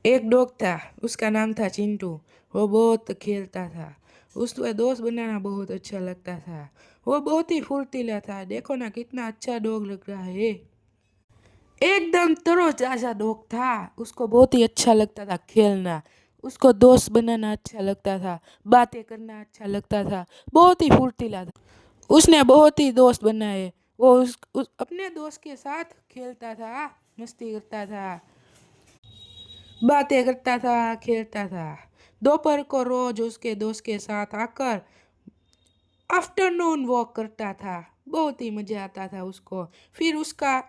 एक डॉग था, उसका नाम था चिंटू। वो बहुत खेलता था। उसको दोस्त बनाना बहुत अच्छा लगता था। वो बहुत ही फुर्तीला था। देखो ना कितना अच्छा डॉग लग रहा है। एकदम तरोताजा डॉग था। उसको बहुत ही अच्छा लगता था खेलना। उसको दोस्त बनाना अच्छा लगता था। बातें करना अच्छा लगता था। बहुत ही फुर्तीला था। उसने बहुत ही दोस्त बनाए। वो अपने दोस्त के साथ खेलता था, मस्ती करता था, बातें करता था, खेलता था। दोपहर को रोज उसके दोस्त के साथ आकर आफ्टरनून वॉक करता था। बहुत ही मजा आता था उसको। फिर उसका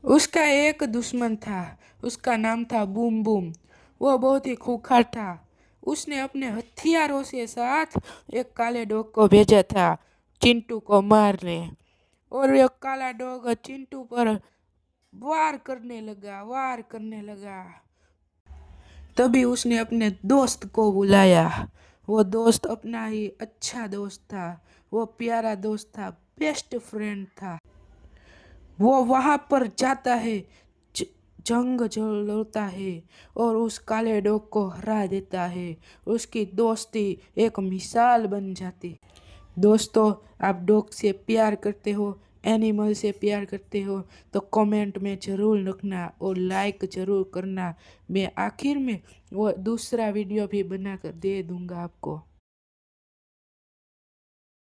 उसका एक दुश्मन था। उसका नाम था बूम बूम। वो बहुत ही खूंखार था। उसने अपने हथियारों के साथ एक काले डॉग को भेजा था चिंटू को मारने। और ये काला डॉग चिंटू पर वार करने लगा। तभी उसने अपने दोस्त को बुलाया। वो दोस्त अपना ही अच्छा दोस्त था। वो प्यारा दोस्त था, बेस्ट फ्रेंड था। वो वहां पर जाता है, ज- जंग लड़ता है और उस काले डॉग को हरा देता है। उसकी दोस्ती एक मिसाल बन जाती। दोस्तों, आप डॉग से प्यार करते हो, एनिमल से प्यार करते हो तो कमेंट में ज़रूर लिखना और लाइक ज़रूर करना। मैं आखिर में वो दूसरा वीडियो भी बना कर दे दूंगा आपको।